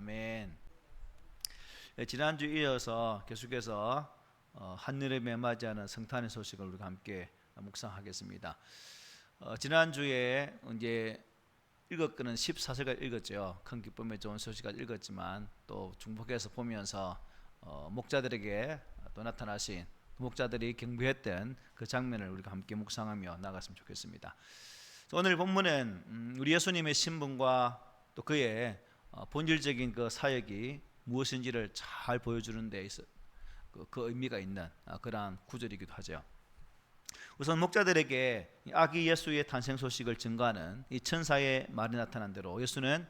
아멘. 지난주 이어서 계속해서 한여름에 맞이하는 성탄의 소식을 우리가 함께 묵상하겠습니다. 지난주에 이제 읽었거는 14절까지 읽었죠. 큰 기쁨의 좋은 소식까지 읽었지만 또 중복해서 보면서 목자들에게 또 나타나신 목자들이 경배했던 그 장면을 우리가 함께 묵상하며 나갔으면 좋겠습니다. 오늘 본문은 우리 예수님의 신분과 또 그의 본질적인 그 사역이 무엇인지를 잘 보여주는 데 있어 그 의미가 있는 그러한 구절이기도 하죠. 우선 목자들에게 아기 예수의 탄생 소식을 증거하는 이 천사의 말이 나타난 대로 예수는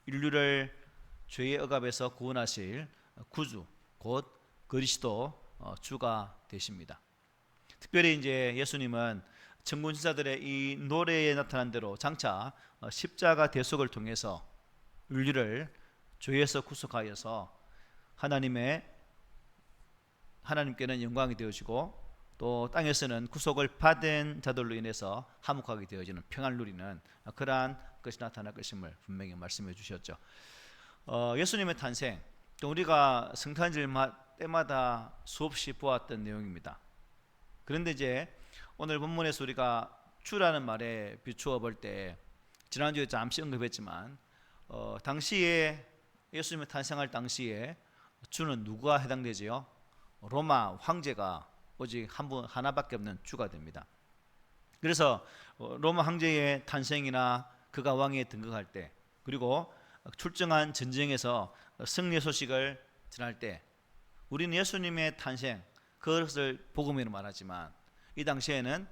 인류를 죄의 억압에서 구원하실 구주 곧 그리스도 주가 되십니다. 특별히 이제 예수님은 천군천사들의 이 노래에 나타난 대로 장차 십자가 대속을 통해서 인류를 죄에서 구속하여서 하나님께는 영광이 되어지고 또 땅에서는 구속을 받은 자들로 인해서 화목하게 되어지는 평안을 누리는 그러한 것이 나타날 것임을 분명히 말씀해 주셨죠. 예수님의 탄생, 또 우리가 성탄절 때마다 수없이 보았던 내용입니다. 그런데 이제 오늘 본문에서 우리가 주라는 말에 비추어 볼 때 지난주에 잠시 언급했지만 당시에 예수님이 탄생할 당시에 주는 누구가 해당되지요? 로마 황제가 오직 하나밖에 없는 주가 됩니다. 그래서 로마 황제의 탄생이나 그가 왕위에 등극할 때, 그리고 출정한 전쟁에서 승리 소식을 전할 때 우리는 예수님의 탄생, 그것을 복음으로 말하지만 이 당시에는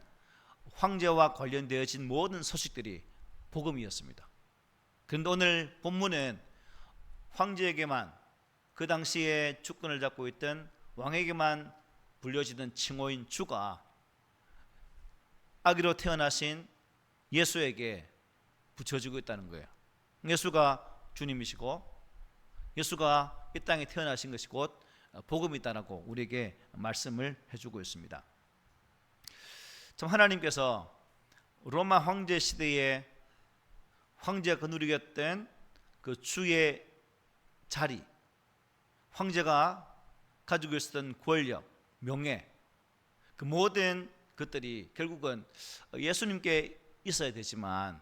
황제와 관련되어진 모든 소식들이 복음이었습니다. 그런데 오늘 본문은 황제에게만, 그 당시에 주권을 잡고 있던 왕에게만 불려지던 칭호인 주가 아기로 태어나신 예수에게 붙여지고 있다는 거예요. 예수가 주님이시고 예수가 이 땅에 태어나신 것이 곧 복음이다라고 우리에게 말씀을 해주고 있습니다. 참 하나님께서 로마 황제 시대에 황제가 거느리겠던 그 주의 자리, 황제가 가지고 있었던 권력, 명예, 그 모든 것들이 결국은 예수님께 있어야 되지만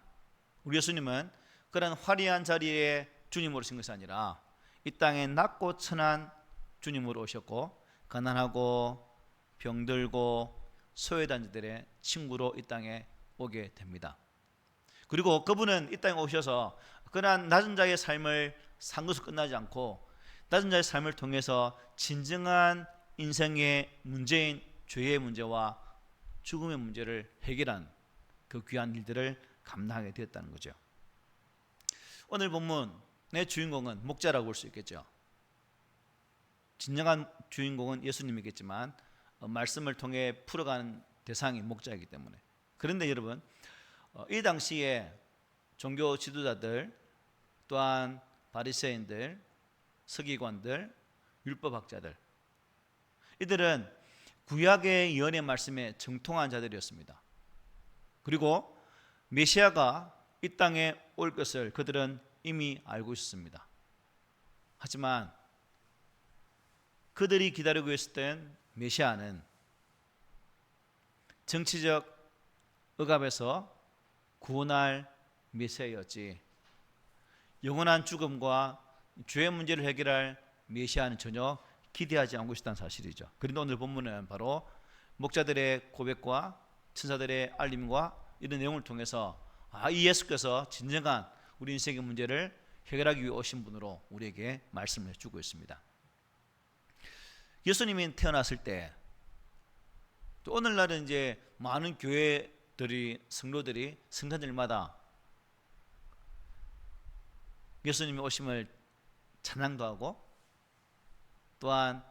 우리 예수님은 그런 화려한 자리에 주님으로 오신 것이 아니라 이 땅에 낮고 천한 주님으로 오셨고 가난하고 병들고 소외된 자들의 친구로 이 땅에 오게 됩니다. 그리고 그분은 이 땅에 오셔서 그러한 낮은 자의 삶을 산 것으로 끝나지 않고 낮은 자의 삶을 통해서 진정한 인생의 문제인 죄의 문제와 죽음의 문제를 해결한 그 귀한 일들을 감당하게 되었다는 거죠. 오늘 본문의 주인공은 목자라고 볼 수 있겠죠. 진정한 주인공은 예수님이겠지만 말씀을 통해 풀어가는 대상이 목자이기 때문에. 그런데 여러분, 이 당시에 종교 지도자들 또한 바리새인들, 서기관들, 율법학자들, 이들은 구약의 예언의 말씀에 정통한 자들이었습니다. 그리고 메시아가 이 땅에 올 것을 그들은 이미 알고 있었습니다. 하지만 그들이 기다리고 있었던 메시아는 정치적 억압에서 구원할 메시아였지 영원한 죽음과 죄의 문제를 해결할 메시아는 전혀 기대하지 않고 있었다는 사실이죠. 그런데 오늘 본문은 바로 목자들의 고백과 천사들의 알림과 이런 내용을 통해서 이 예수께서 진정한 우리 인생의 문제를 해결하기 위해 오신 분으로 우리에게 말씀을 해주고 있습니다. 예수님이 태어났을 때, 또 오늘날은 이제 많은 교회들이, 성도들이 성탄절마다 예수님이 오심을 찬양도 하고 또한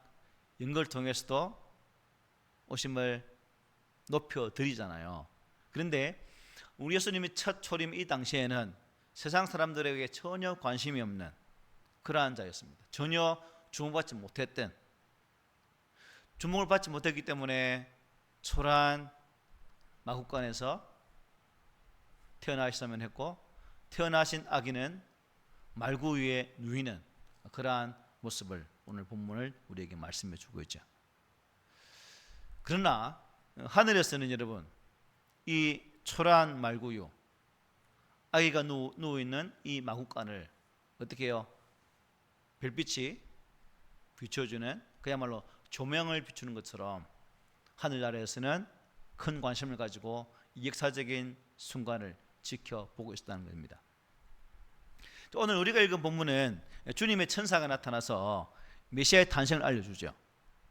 연극을 통해서도 오심을 높여드리잖아요. 그런데 우리 예수님이 첫 초림 이 당시에는 세상 사람들에게 전혀 관심이 없는 그러한 자였습니다. 전혀 주목받지 못했던, 주목을 받지 못했기 때문에 초라한 마국간에서 태어나시자면 했고 태어나신 아기는 말구 위에 누이는 그러한 모습을 오늘 본문을 우리에게 말씀해 주고 있죠. 그러나 하늘에서는 여러분 이 초라한 말구유 아기가 누워있는 이 마구간을 어떻게 해요? 별빛이 비춰주는 그야말로 조명을 비추는 것처럼 하늘나라에서는 큰 관심을 가지고 이 역사적인 순간을 지켜보고 있었다는 겁니다. 오늘 우리가 읽은 본문은 주님의 천사가 나타나서 메시아의 탄생을 알려주죠.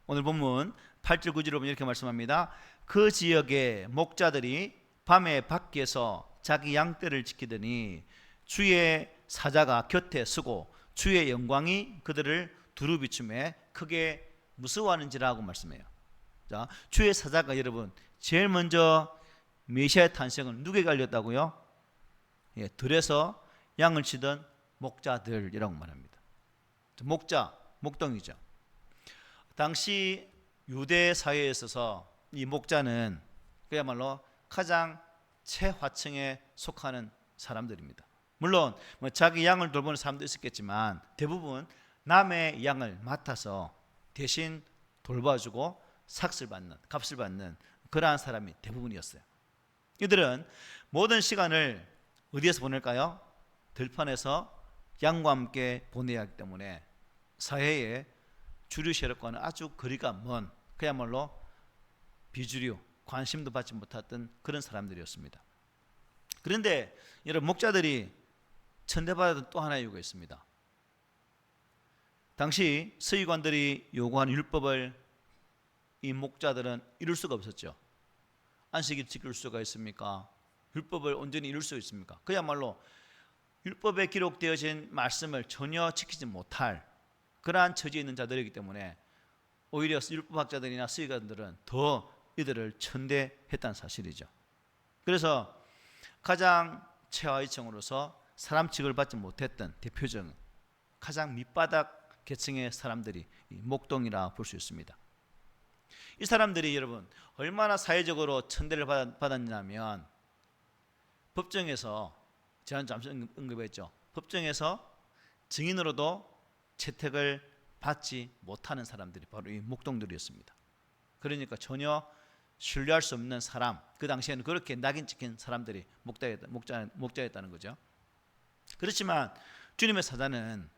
오늘 본문 8절 9절을 보면 이렇게 말씀합니다. 그 지역의 목자들이 밤에 밖에서 자기 양떼를 지키더니 주의 사자가 곁에 서고 주의 영광이 그들을 두루 비추매 크게 무서워하는지라고 말씀해요. 자, 주의 사자가 여러분 제일 먼저 메시아의 탄생을 누구에게 알렸다고요? 예, 들에서 양을 치던 목자들이라고 말합니다. 목자, 목동이죠. 당시 유대 사회에 있어서 이 목자는 그야말로 가장 최하층에 속하는 사람들입니다. 물론 자기 양을 돌보는 사람도 있었겠지만 대부분 남의 양을 맡아서 대신 돌봐주고 값을 받는 그러한 사람이 대부분이었어요. 이들은 모든 시간을 어디에서 보낼까요? 들판에서 양과 함께 보내야 하기 때문에 사회의 주류 세력과는 아주 거리가 먼 그야말로 비주류, 관심도 받지 못했던 그런 사람들이었습니다. 그런데 여러분 목자들이 천대받았던 또 하나의 이유가 있습니다. 당시 서기관들이 요구한 율법을 이 목자들은 이룰 수가 없었죠. 안식일 지킬 수가 있습니까? 율법을 온전히 이룰 수 있습니까? 그야말로 율법에 기록되어진 말씀을 전혀 지키지 못할 그러한 처지에 있는 자들이기 때문에 오히려 율법학자들이나 서기관들은 더 이들을 천대했다는 사실이죠. 그래서 가장 최하위층으로서 사람 취급을 받지 못했던 대표적인 가장 밑바닥 계층의 사람들이 목동이라 볼 수 있습니다. 이 사람들이 여러분 얼마나 사회적으로 천대를 받았냐면 법정에서 제가 잠시 언급했죠. 법정에서 증인으로도 채택을 받지 못하는 사람들이 바로 이 목동들이었습니다. 그러니까 전혀 신뢰할 수 없는 사람, 그 당시에는 그렇게 낙인 찍힌 사람들이 목자였다는 거죠. 그렇지만 주님의 사자는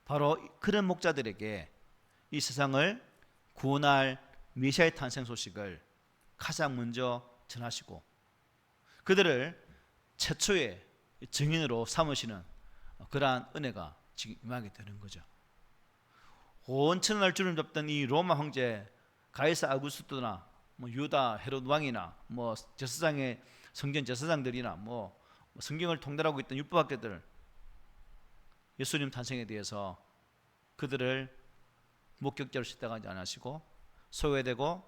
바로 그런 목자들에게 이 세상을 구원할 메시아의 탄생 소식을 가장 먼저 전하시고 그들을 최초의 증인으로 삼으시는 그러한 은혜가 지금 임하게 되는 거죠. 온천을 주름 잡던 이 로마 황제 가이사 아구스토나 유다 헤롯 왕이나 제사장의 성전 제사장들이나 성경을 통달하고 있던 율법학자들 예수님 탄생에 대해서 그들을 목격자로 채택하지 않으시고 소외되고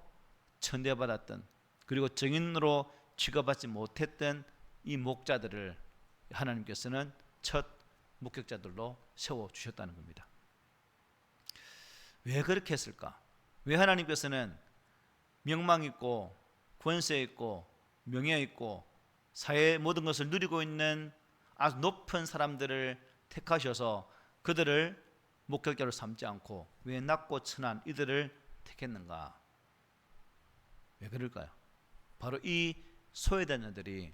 천대받았던 그리고 증인으로 취급받지 못했던 이 목자들을 하나님께서는 첫 목격자들로 세워주셨다는 겁니다. 왜 그렇게 했을까? 왜 하나님께서는 명망 있고 권세 있고 명예 있고 사회의 모든 것을 누리고 있는 아주 높은 사람들을 택하셔서 그들을 목격자로 삼지 않고 왜 낮고 천한 이들을 택했는가? 왜 그럴까요? 바로 이 소외된 자들이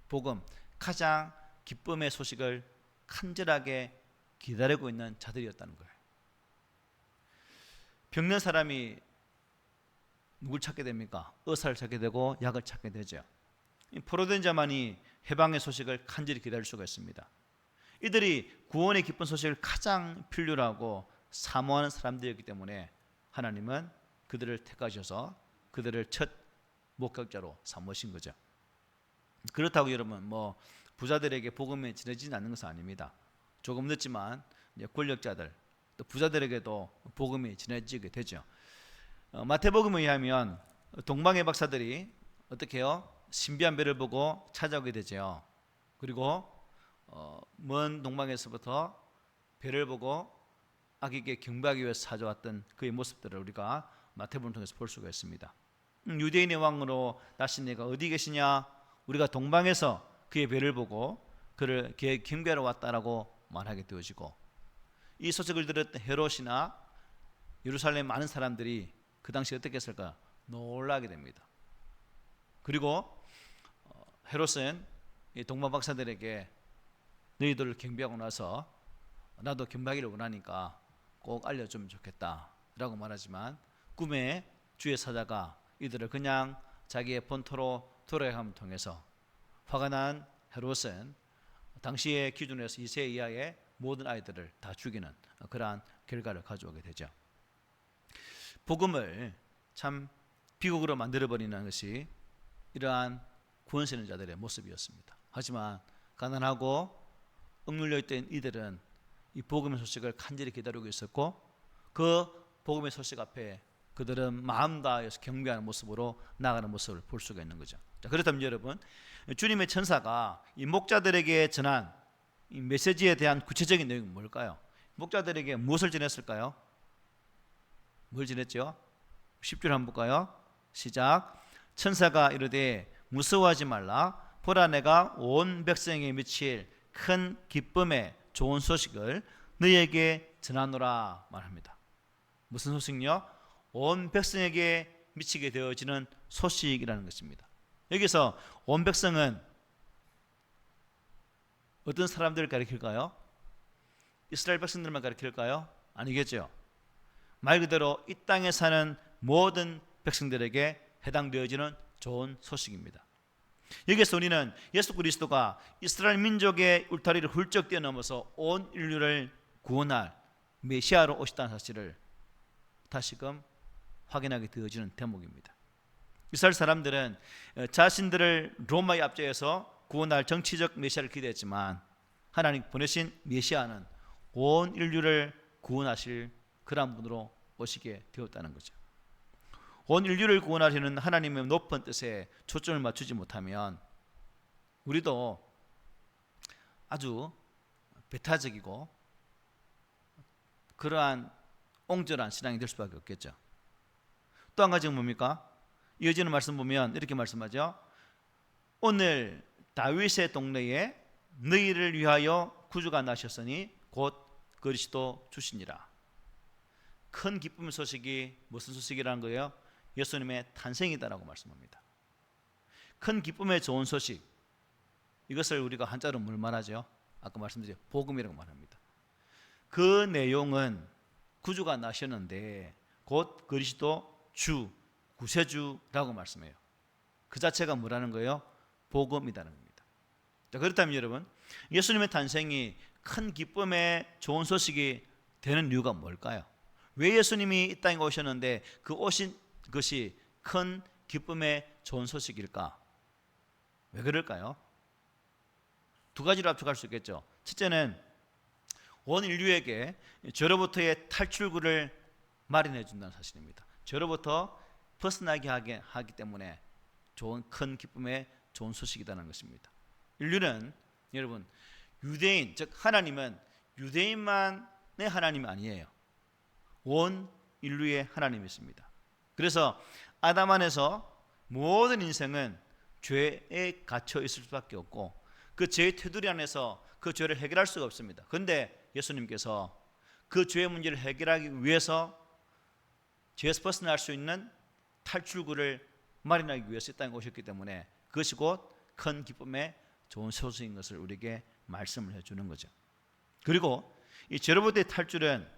복음 가장 기쁨의 소식을 간절하게 기다리고 있는 자들이었다는 거예요. 병든 사람이 누굴 찾게 됩니까? 의사를 찾게 되고 약을 찾게 되죠. 포로된 자만이 해방의 소식을 간절히 기다릴 수가 있습니다. 이들이 구원의 기쁜 소식을 가장 필요로 하고 사모하는 사람들이었기 때문에 하나님은 그들을 택하셔서 그들을 첫 목격자로 삼으신 거죠. 그렇다고 여러분 부자들에게 복음이 전해지지 않는 것은 아닙니다. 조금 늦지만 권력자들 또 부자들에게도 복음이 전해지게 되죠. 마태복음에 의하면 동방의 박사들이 어떻게 해요? 신비한 별을 보고 찾아오게 되죠. 그리고 먼 동방에서부터 별을 보고 아기에게 경배하기 위해서 찾아왔던 그의 모습들을 우리가 마태복음을 통해서 볼 수가 있습니다. 유대인의 왕으로 나신 이가 어디 계시냐? 우리가 동방에서 그의 별을 보고 그를 경배하러 왔다라고 말하게 되어지고 이 소식을 들었던 헤롯이나 예루살렘 많은 사람들이 그 당시 어떻게 했을까? 놀라게 됩니다. 그리고 헤롯은 이 동방 박사들에게 너희들을 경배하고 나서 나도 경배하기를 원하니까 꼭 알려주면 좋겠다 라고 말하지만, 꿈에 주의 사자가 이들을 그냥 자기의 본토로 돌아감을 통해서 화가 난 헤롯은 당시의 기준에서 2세 이하의 모든 아이들을 다 죽이는 그러한 결과를 가져오게 되죠. 복음을 참 비극으로 만들어버리는 것이 이러한 구원받는 자들의 모습이었습니다. 하지만 가난하고 억눌려 있던 이들은 이 복음의 소식을 간절히 기다리고 있었고, 그 복음의 소식 앞에 그들은 마음 다해서 경배하는 모습으로 나아가는 모습을 볼 수가 있는 거죠. 자, 그렇다면 여러분, 주님의 천사가 이 목자들에게 전한 이 메시지에 대한 구체적인 내용은 뭘까요? 목자들에게 무엇을 전했을까요? 뭘 전했죠? 10절 한번 볼까요? 시작. 천사가 이르되 무서워하지 말라. 보라, 내가 온 백성에게 미칠 큰 기쁨의 좋은 소식을 너희에게 전하노라 말합니다. 무슨 소식요? 온 백성에게 미치게 되어지는 소식이라는 것입니다. 여기서 온 백성은 어떤 사람들을 가리킬까요? 이스라엘 백성들만 가리킬까요? 아니겠죠. 말 그대로 이 땅에 사는 모든 백성들에게 해당되어지는 좋은 소식입니다. 여기서 우리는 예수 그리스도가 이스라엘 민족의 울타리를 훌쩍 뛰어넘어서 온 인류를 구원할 메시아로 오셨다는 사실을 다시금 확인하게 되어지는 대목입니다. 이스라엘 사람들은 자신들을 로마의 압제에서 구원할 정치적 메시아를 기대했지만, 하나님 보내신 메시아는 온 인류를 구원하실 그런 분으로 오시게 되었다는 거죠. 온 인류를 구원하시는 하나님의 높은 뜻에 초점을 맞추지 못하면 우리도 아주 배타적이고 그러한 옹졸한 신앙이 될 수밖에 없겠죠. 또 한 가지는 뭡니까? 이어지는 말씀 보면 이렇게 말씀하죠. 오늘 다윗의 동네에 너희를 위하여 구주가 나셨으니 곧 그리스도 주시니라. 큰 기쁨의 소식이 무슨 소식이라는 거예요? 예수님의 탄생이다라고 말씀합니다. 큰 기쁨의 좋은 소식, 이것을 우리가 한자로 뭘 말하죠? 아까 말씀드린 복음이라고 말합니다. 그 내용은 구주가 나셨는데 곧 그리스도 주, 구세주라고 말씀해요. 그 자체가 뭐라는 거예요? 복음이라는 겁니다. 자, 그렇다면 여러분, 예수님의 탄생이 큰 기쁨의 좋은 소식이 되는 이유가 뭘까요? 왜 예수님이 이 땅에 오셨는데 그 오신 것이 큰 기쁨의 좋은 소식일까? 왜 그럴까요? 두 가지로 압축할 수 있겠죠. 첫째는 온 인류에게 죄로부터의 탈출구를 마련해 준다는 사실입니다. 죄로부터 벗어나게 하기 때문에 큰 기쁨의 좋은 소식이라는 것입니다. 인류는 여러분, 유대인, 즉 하나님은 유대인만의 하나님이 아니에요. 온 인류의 하나님이십니다. 그래서 아담 안에서 모든 인생은 죄에 갇혀 있을 수밖에 없고, 그 죄의 테두리 안에서 그 죄를 해결할 수가 없습니다. 그런데 예수님께서 그 죄의 문제를 해결하기 위해서 죄에서 벗어날 수 있는 탈출구를 마련하기 위해서 이 땅에 오셨기 때문에 그것이 곧 큰 기쁨의 좋은 소식인 것을 우리에게 말씀을 해주는 거죠. 그리고 이 죄로부터의 탈출은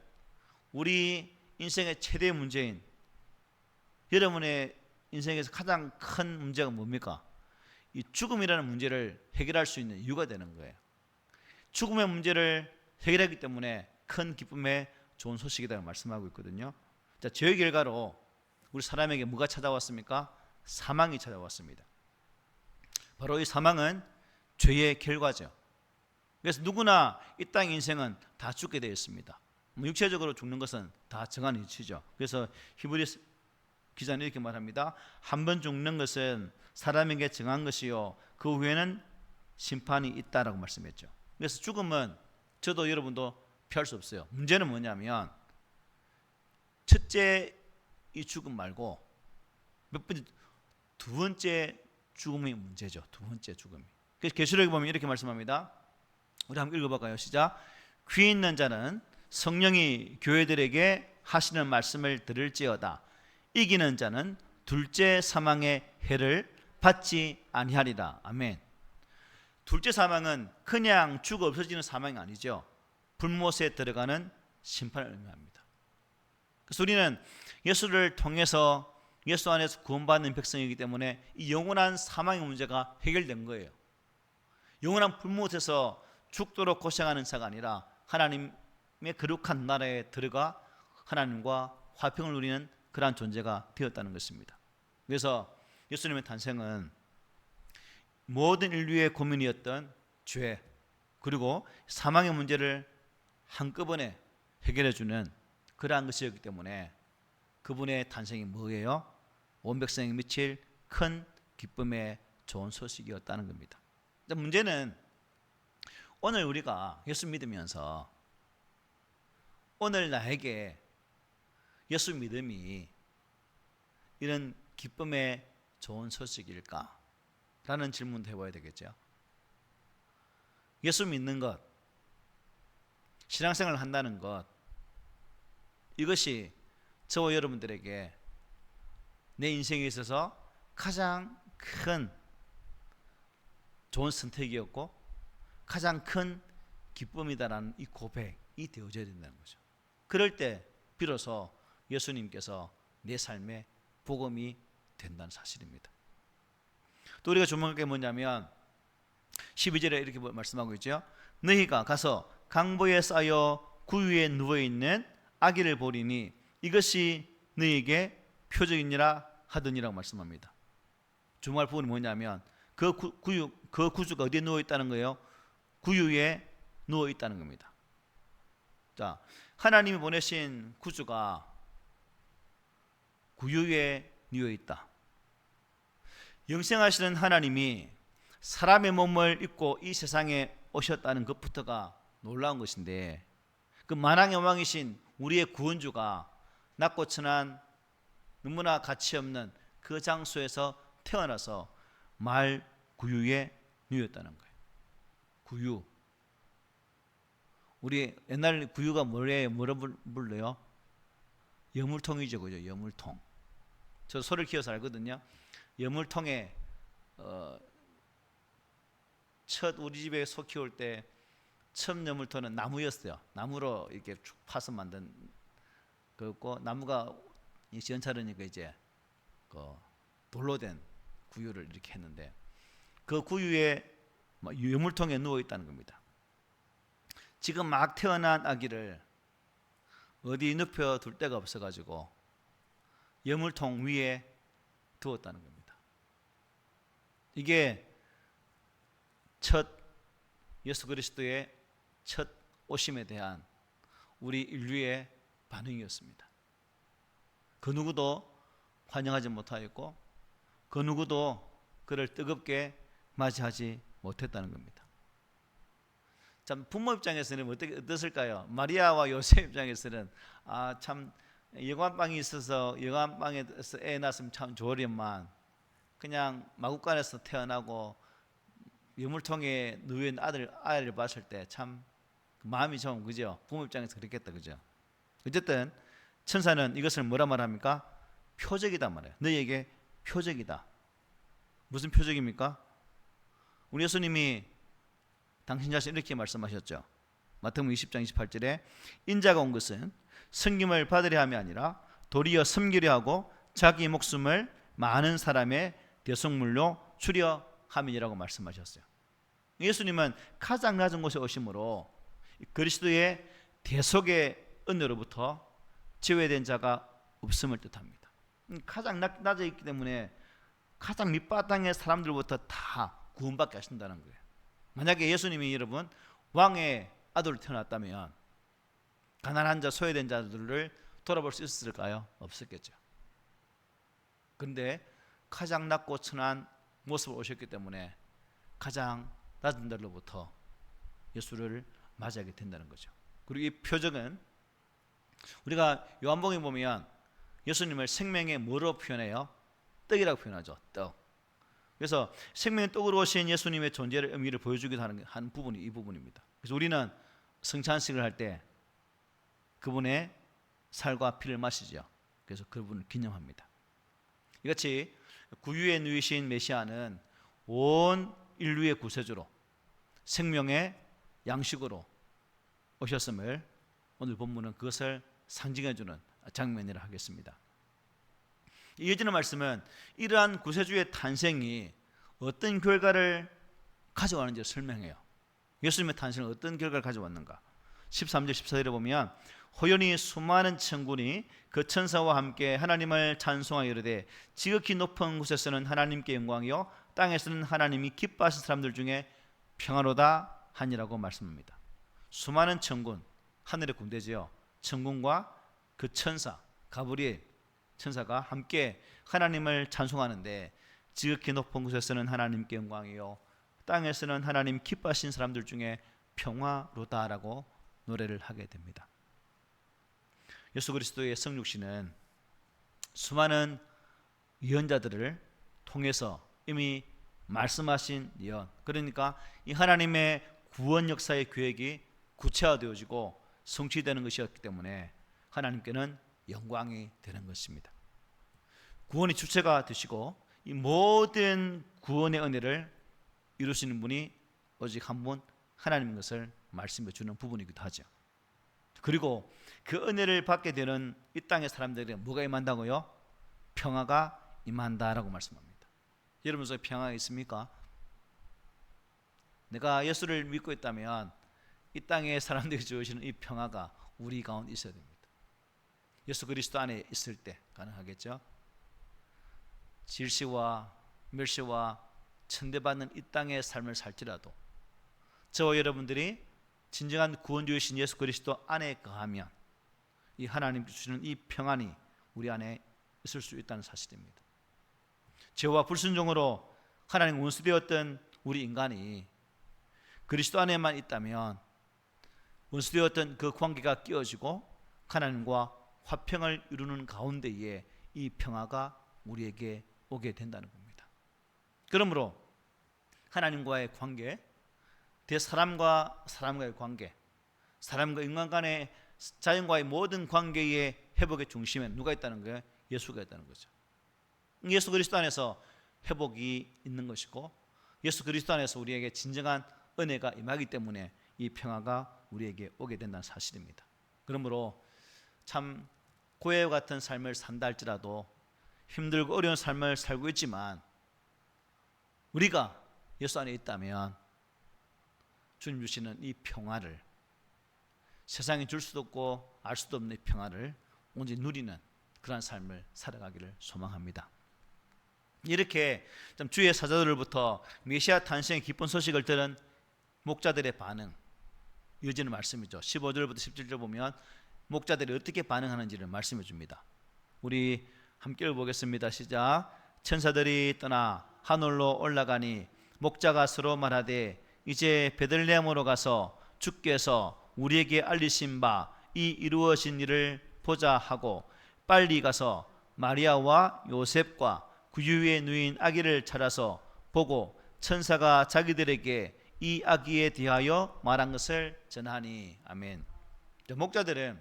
우리 인생의 최대 문제인, 여러분의 인생에서 가장 큰 문제가 뭡니까? 이 죽음이라는 문제를 해결할 수 있는 이유가 되는 거예요. 죽음의 문제를 해결하기 때문에 큰 기쁨의 좋은 소식이라고 말씀하고 있거든요. 자, 죄의 결과로 우리 사람에게 뭐가 찾아왔습니까? 사망이 찾아왔습니다. 바로 이 사망은 죄의 결과죠. 그래서 누구나 이 땅의 인생은 다 죽게 되어 있습니다. 육체적으로 죽는 것은 다 정한 이치죠. 그래서 히브리서 기자는 이렇게 말합니다. 한 번 죽는 것은 사람에게 정한 것이요, 그 후에는 심판이 있다라고 말씀했죠. 그래서 죽음은 저도 여러분도 피할 수 없어요. 문제는 뭐냐면 첫째 이 죽음 말고 두 번째 죽음이 문제죠. 두 번째 죽음이. 그래서 계시록에 보면 이렇게 말씀합니다. 우리 한번 읽어볼까요? 시작. 귀 있는 자는 성령이 교회들에게 하시는 말씀을 들을지어다. 이기는 자는 둘째 사망의 해를 받지 아니하리라. 아멘. 둘째 사망은 그냥 죽어 없어지는 사망이 아니죠. 불못에 들어가는 심판을 의미합니다. 그래서 우리는 예수를 통해서 예수 안에서 구원받는 백성이기 때문에 이 영원한 사망의 문제가 해결된 거예요. 영원한 불못에서 죽도록 고생하는 자가 아니라 하나님의 거룩한 나라에 들어가 하나님과 화평을 누리는 그러한 존재가 되었다는 것입니다. 그래서 예수님의 탄생은 모든 인류의 고민이었던 죄 그리고 사망의 문제를 한꺼번에 해결해 주는 그러한 것이었기 때문에 그분의 탄생이 뭐예요? 온 백성에게 미칠 큰 기쁨의 좋은 소식이었다는 겁니다. 문제는 오늘 우리가 예수 믿으면서 오늘 나에게 예수 믿음이 이런 기쁨의 좋은 소식일까? 라는 질문도 해봐야 되겠죠. 예수 믿는 것, 신앙생활을 한다는 것, 이것이 저와 여러분들에게 내 인생에 있어서 가장 큰 좋은 선택이었고 가장 큰 기쁨이다라는 이 고백이 되어져야 된다는 거죠. 그럴 때 비로소 예수님께서 내 삶의 복음이 된다는 사실입니다. 또 우리가 주목할 게 뭐냐면 12절에 이렇게 말씀하고 있죠. 너희가 가서 강보에 쌓여 구유에 누워있는 아기를 보리니 이것이 너희에게 표적이니라 하더니라고 말씀합니다. 주목할 부분이 뭐냐면 그 구주가 어디에 누워있다는 거예요? 구유에 누워있다는 겁니다. 자, 하나님이 보내신 구주가 구유에 누워있다. 영생하시는 하나님이 사람의 몸을 입고 이 세상에 오셨다는 것부터가 놀라운 것인데 그 만왕의 왕이신 우리의 구원주가 낮고 천한 너무나 가치없는 그 장소에서 태어나서 말 구유에 누웠다는 거예요. 구유. 우리 옛날 구유가 뭐라 불러요? 여물통이죠, 그죠? 여물통. 저 소를 키워서 알거든요. 여물통에 첫 우리 집에 소 키울 때 첫 여물통은 나무였어요. 나무로 이렇게 쭉 파서 만든 거였고 나무가 시원찮으니까 이제 그 돌로 된 구유를 이렇게 했는데 그 구유에 여물통에 누워 있다는 겁니다. 지금 막 태어난 아기를 어디 눕혀 둘 데가 없어가지고 여물통 위에 두었다는 겁니다. 이게 첫 예수 그리스도의 첫 오심에 대한 우리 인류의 반응이었습니다. 그 누구도 환영하지 못하였고 그 누구도 그를 뜨겁게 맞이하지 못했다는 겁니다. 참 부모 입장에서는 어땠을까요? 마리아와 요셉 입장에서는 참 여관방이 있어서 여관방에서 애 낳았으면 참 좋으련만 그냥 마구간에서 태어나고 여물통에 누운 아이를 봤을 때 참 마음이 좀 그죠? 부모 입장에서 그랬겠다 그죠? 어쨌든 천사는 이것을 뭐라 말합니까? 표적이다 말해요. 너희에게 표적이다. 무슨 표적입니까? 우리 예수님이 당신 자신 이렇게 말씀하셨죠. 마태복음 20장 28절에 인자가 온 것은 섬김을 받으려 함이 아니라 도리어 섬기려 하고 자기 목숨을 많은 사람의 대속물로 주려 함이라고 말씀하셨어요. 예수님은 가장 낮은 곳에 오심으로 그리스도의 대속의 은혜로부터 제외된 자가 없음을 뜻합니다. 가장 낮아 있기 때문에 가장 밑바탕의 사람들부터 다 구원받게 하신다는 거예요. 만약에 예수님이 여러분 왕의 아들로 태어났다면 가난한 자, 소외된 자들을 돌아볼 수 있었을까요? 없었겠죠. 그런데 가장 낮고 천한 모습을 오셨기 때문에 가장 낮은 데로부터 예수를 맞이하게 된다는 거죠. 그리고 이 표적은 우리가 요한복음에 보면 예수님을 생명의 뭐로 표현해요? 떡이라고 표현하죠. 떡. 그래서 생명의 떡으로 오신 예수님의 존재의 의미를 보여주기도 하는 부분이 이 부분입니다. 그래서 우리는 성찬식을 할 때 그분의 살과 피를 마시죠. 그래서 그분을 기념합니다. 이같이 구유에 누이신 메시아는 온 인류의 구세주로 생명의 양식으로 오셨음을 오늘 본문은 그것을 상징해주는 장면이라 하겠습니다. 이어지는 말씀은 이러한 구세주의 탄생이 어떤 결과를 가져왔는지 설명해요. 예수님의 탄생은 어떤 결과를 가져왔는가. 13절 14절에 보면 호연히 수많은 천군이 그 천사와 함께 하나님을 찬송하여 이르되 지극히 높은 곳에서는 하나님께 영광이요 땅에서는 하나님이 기뻐하신 사람들 중에 평화로다 하니라고 말씀합니다. 수많은 천군, 하늘의 군대지요. 천군과 그 천사 가브리엘 천사가 함께 하나님을 찬송하는데 지극히 높은 곳에서는 하나님께 영광이요 땅에서는 하나님 기뻐하신 사람들 중에 평화로다라고 노래를 하게 됩니다. 예수 그리스도의 성육신은 수많은 예언자들을 통해서 이미 말씀하신 예언, 그러니까 이 하나님의 구원 역사의 계획이 구체화되어지고 성취되는 것이었기 때문에 하나님께는 영광이 되는 것입니다. 구원의 주체가 되시고 이 모든 구원의 은혜를 이루시는 분이 오직 한 분 하나님인 것을 말씀해 주는 부분이기도 하죠. 그리고 그 은혜를 받게 되는 이 땅의 사람들에게 뭐가 임한다고요? 평화가 임한다라고 말씀합니다. 여러분 속에 평화가 있습니까? 내가 예수를 믿고 있다면 이 땅의 사람들이 주시는 이 평화가 우리 가운데 있어야 됩니다. 예수 그리스도 안에 있을 때 가능하겠죠? 질시와 멸시와 천대받는 이 땅의 삶을 살지라도 저와 여러분들이 진정한 구원주이신 예수 그리스도 안에 거하면 이 하나님 주시는 이 평안이 우리 안에 있을 수 있다는 사실입니다. 죄와 불순종으로 하나님 원수되었던 우리 인간이 그리스도 안에만 있다면 원수되었던 그 관계가 끼어지고 하나님과 화평을 이루는 가운데에 이 평화가 우리에게 오게 된다는 겁니다. 그러므로 하나님과의 관계, 대사람과 사람과의 관계, 사람과 인간 간의 자연과의 모든 관계의 회복의 중심에 누가 있다는 거예요? 예수가 있다는 거죠. 예수 그리스도 안에서 회복이 있는 것이고 예수 그리스도 안에서 우리에게 진정한 은혜가 임하기 때문에 이 평화가 우리에게 오게 된다는 사실입니다. 그러므로 참 고해와 같은 삶을 산다 할지라도 힘들고 어려운 삶을 살고 있지만 우리가 예수 안에 있다면 주님 주시는 이 평화를 세상이 줄 수도 없고 알 수도 없는 이 평화를 온전히 누리는 그런 삶을 살아가기를 소망합니다. 이렇게 주의 사자들로부터 메시아 탄생의 기쁜 소식을 들은 목자들의 반응 이어지는 말씀이죠. 15절부터 17절 보면 목자들이 어떻게 반응하는지를 말씀해 줍니다. 우리 함께 읽어보겠습니다. 시작. 천사들이 떠나 하늘로 올라가니 목자가 서로 말하되 이제 베들레헴으로 가서 주께서 우리에게 알리신 바 이 이루어진 일을 보자 하고 빨리 가서 마리아와 요셉과 구유에 누인 아기를 찾아서 보고 천사가 자기들에게 이 아기에 대하여 말한 것을 전하니. 아멘. 목자들은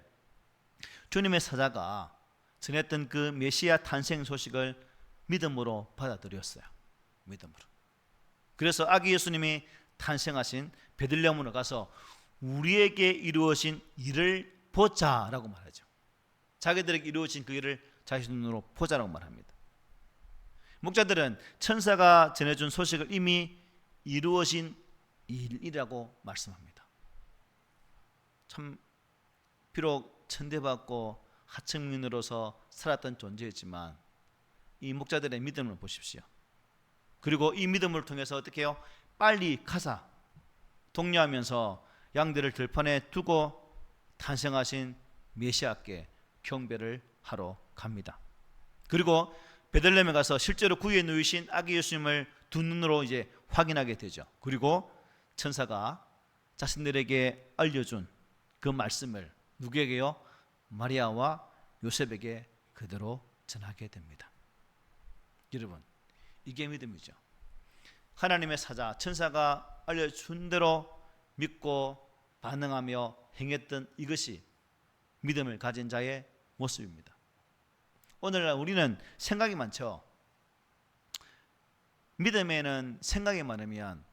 주님의 사자가 전했던 그 메시아 탄생 소식을 믿음으로 받아들였어요. 믿음으로. 그래서 아기 예수님이 탄생하신 베들레헴으로 가서 우리에게 이루어진 일을 보자라고 말하죠. 자기들에게 이루어진 그 일을 자신 눈으로 보자라고 말합니다. 목자들은 천사가 전해준 소식을 이미 이루어진 일이라고 말씀합니다. 참 비록 천대받고 하층민으로서 살았던 존재였지만 이 목자들의 믿음을 보십시오. 그리고 이 믿음을 통해서 어떻게 해요? 빨리 가사 독려하면서 양들을 들판에 두고 탄생하신 메시아께 경배를 하러 갑니다. 그리고 베들레헴에 가서 실제로 구유에 누이신 아기 예수님을 두 눈으로 이제 확인하게 되죠. 그리고 천사가 자신들에게 알려준 그 말씀을 누구에게요? 마리아와 요셉에게 그대로 전하게 됩니다. 여러분, 이게 믿음이죠. 하나님의 사자, 천사가 알려준 대로 믿고 반응하며 행했던 이것이 믿음을 가진 자의 모습입니다. 오늘날 우리는 생각이 많죠. 믿음에는 생각이 많으면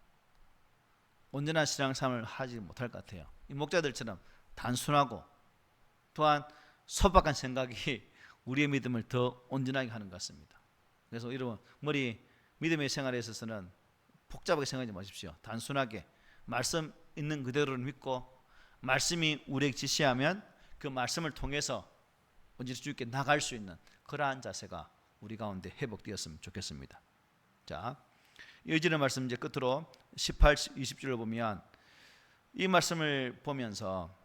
온전한 신앙생활을 하지 못할 것 같아요. 이 목자들처럼 단순하고 또한 소박한 생각이 우리의 믿음을 더 온전하게 하는 것 같습니다. 그래서 여러분 믿음의 생활에 있어서는 복잡하게 생각하지 마십시오. 단순하게 말씀 있는 그대로를 믿고 말씀이 우리에게 지시하면 그 말씀을 통해서 온전히 주님께 나갈 수 있는 그러한 자세가 우리 가운데 회복되었으면 좋겠습니다. 자, 이어지는 말씀 이제 끝으로 18, 20절을 보면 이 말씀을 보면서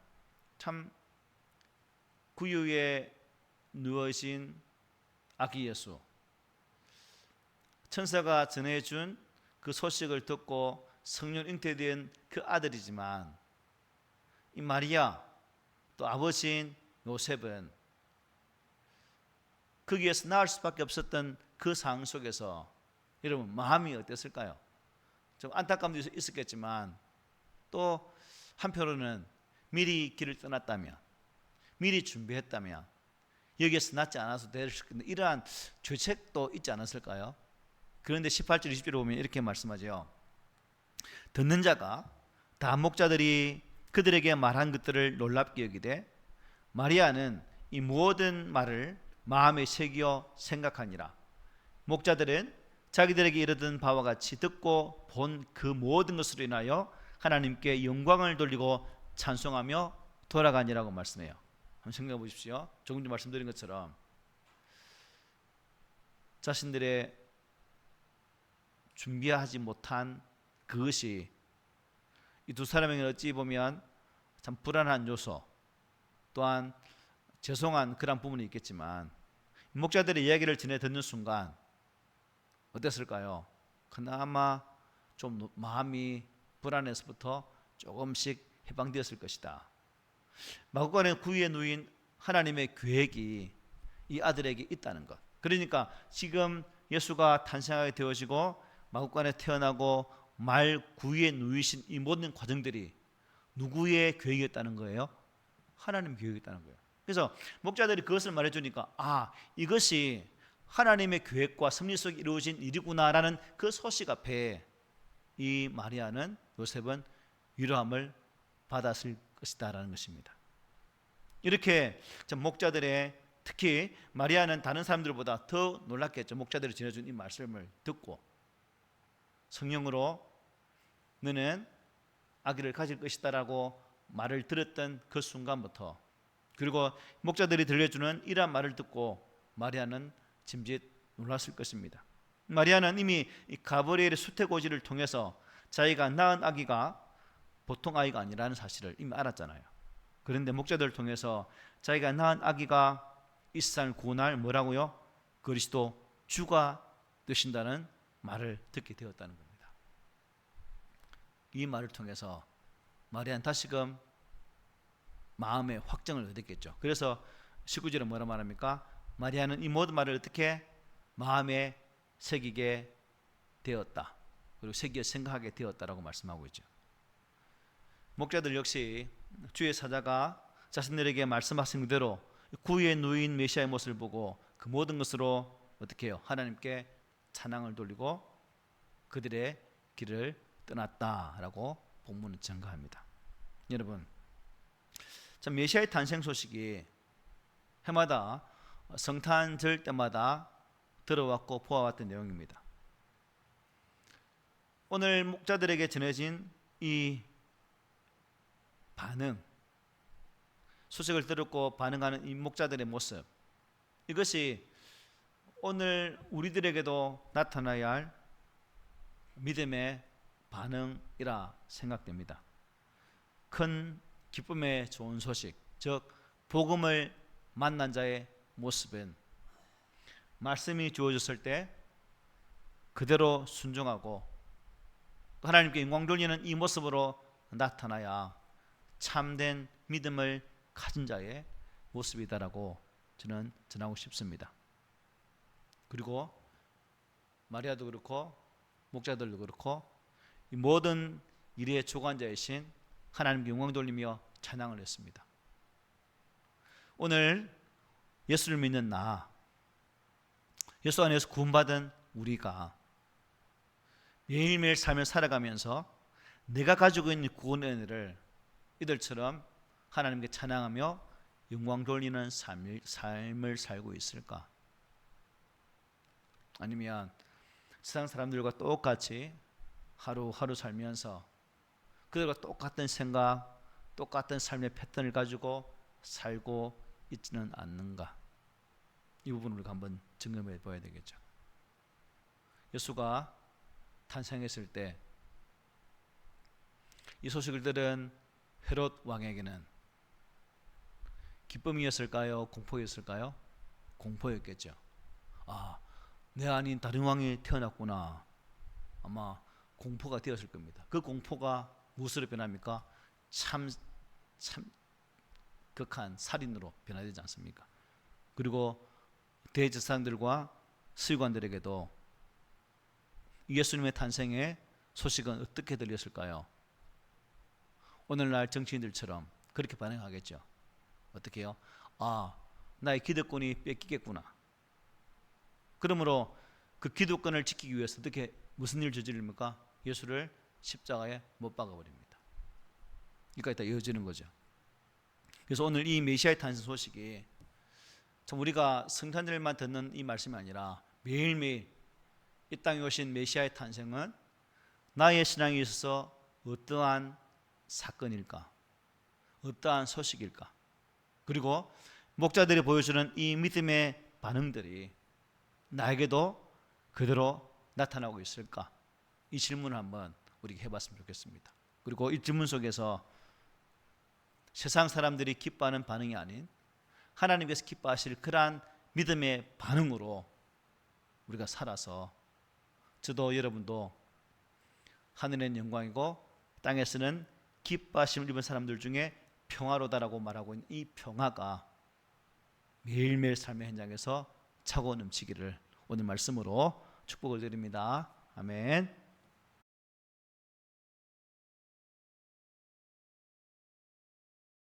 참 구유에 누워진 아기 예수, 천사가 전해준 그 소식을 듣고 성령 잉태된 그 아들이지만 이 마리아 또 아버지인 요셉은 거기에서 나을 수밖에 없었던 그 상황 속에서 여러분 마음이 어땠을까요? 좀 안타까움도 있었겠지만 또 한편으로는 미리 길을 떠났다면 미리 준비했다면 여기에서 낫지 않아서 될 수 있는 이러한 죄책도 있지 않았을까요? 그런데 18절 20절에 보면 이렇게 말씀하죠. 듣는 자가 다 목자들이 그들에게 말한 것들을 놀랍게 여기되 마리아는 이 모든 말을 마음에 새겨 생각하니라. 목자들은 자기들에게 이르던 바와 같이 듣고 본 그 모든 것으로 인하여 하나님께 영광을 돌리고 찬송하며 돌아가니라고 말씀해요. 한번 생각해 보십시오. 조금 전 말씀드린 것처럼 자신들의 준비하지 못한 그것이 이 두 사람에게 어찌 보면 참 불안한 요소 또한 죄송한 그런 부분이 있겠지만 목자들의 이야기를 전해 듣는 순간 어땠을까요? 그나마 좀 마음이 불안해서부터 조금씩 해방되었을 것이다. 마구간의 구유에 누인 하나님의 계획이 이 아들에게 있다는 것. 그러니까 지금 예수가 탄생하게 되어지고 마구간에 태어나고 말 구유에 누이신 이 모든 과정들이 누구의 계획이었다는 거예요? 하나님 계획이었다는 거예요. 그래서 목자들이 그것을 말해주니까 이것이 하나님의 계획과 섭리 속에 이루어진 일이구나라는 그 소식 앞에 이 마리아는 요셉은 위로함을 받았을 것이다라는 것입니다. 이렇게 목자들의 특히 마리아는 다른 사람들보다 더 놀랐겠죠. 목자들이 전해준 이 말씀을 듣고 성령으로 너는 아기를 가질 것이다라고 말을 들었던 그 순간부터 그리고 목자들이 들려주는 이러한 말을 듣고 마리아는 짐짓 놀랐을 것입니다. 마리아는 이미 가브리엘의 수태고지를 통해서 자기가 낳은 아기가 보통 아이가 아니라는 사실을 이미 알았잖아요. 그런데 목자들을 통해서 자기가 낳은 아기가 이 세상을 구원할 뭐라고요? 그리스도 주가 되신다는 말을 듣게 되었다는 겁니다. 이 말을 통해서 마리아는 다시금 마음의 확정을 얻었겠죠. 그래서 19절에 뭐라 말합니까? 마리아는 이 모든 말을 어떻게 마음에 새기게 되었다. 그리고 새겨 생각하게 되었다라고 말씀하고 있죠. 목자들 역시 주의 사자가 자신들에게 말씀하신 그대로 구유에 누인 메시아의 모습을 보고 그 모든 것으로 어떻게 해요? 하나님께 찬양을 돌리고 그들의 길을 떠났다라고 본문은 증거합니다. 여러분, 참 메시아의 탄생 소식이 해마다 성탄절 때마다 들어왔고 보아왔던 내용입니다. 오늘 목자들에게 전해진 이 반응, 소식을 들었고 반응하는 이 목자들의 모습, 이것이 오늘 우리들에게도 나타나야 할 믿음의 반응이라 생각됩니다. 큰 기쁨의 좋은 소식, 즉 복음을 만난 자의 모습은 말씀이 주어졌을 때 그대로 순종하고 하나님께 영광 돌리는 이 모습으로 나타나야 참된 믿음을 가진 자의 모습이다라고 저는 전하고 싶습니다. 그리고 마리아도 그렇고 목자들도 그렇고 이 모든 일의 주관자이신 하나님께 영광 돌리며 찬양을 했습니다. 오늘 예수를 믿는 나, 예수 안에서 구원받은 우리가 매일매일 삶을 살아가면서 내가 가지고 있는 구원의 은혜를 이들처럼 하나님께 찬양하며 영광 돌리는 삶을 살고 있을까? 아니면 세상 사람들과 똑같이 하루하루 살면서 그들과 똑같은 생각, 똑같은 삶의 패턴을 가지고 살고 있지는 않는가? 이 부분을 우리가 한번 점검해 봐야 되겠죠. 예수가 탄생했을 때 이 소식을 들은 헤롯 왕에게는 기쁨이었을까요? 공포였을까요? 공포였겠죠. 아, 내 아닌 다른 왕이 태어났구나. 아마 공포가 되었을 겁니다. 그 공포가 무엇으로 변합니까? 참 극한 살인으로 변화되지 않습니까? 그리고 대제사장들과 서기관들에게도 예수님의 탄생의 소식은 어떻게 들렸을까요? 오늘날 정치인들처럼 그렇게 반응하겠죠. 어떻게 해요? 아, 나의 기득권이 뺏기겠구나. 그러므로 그 기득권을 지키기 위해서 어떻게 무슨 일을 저지릅니까? 예수를 십자가에 못 박아버립니다. 그러니까 이따 이어지는 거죠. 그래서 오늘 이 메시아의 탄생 소식이 참 우리가 성탄절만 듣는 이 말씀이 아니라 매일매일 이 땅에 오신 메시아의 탄생은 나의 신앙에 있어서 어떠한 사건일까? 어떠한 소식일까? 그리고 목자들이 보여주는 이 믿음의 반응들이 나에게도 그대로 나타나고 있을까? 이 질문을 한번 우리가 해봤으면 좋겠습니다. 그리고 이 질문 속에서 세상 사람들이 기뻐하는 반응이 아닌 하나님께서 기뻐하실 그러한 믿음의 반응으로 우리가 살아서 저도 여러분도 하늘의 영광이고 땅에서는 기뻐하심을 입은 사람들 중에 평화로다라고 말하고 있는 이 평화가 매일매일 삶의 현장에서 차고 넘치기를 오늘 말씀으로 축복을 드립니다. 아멘.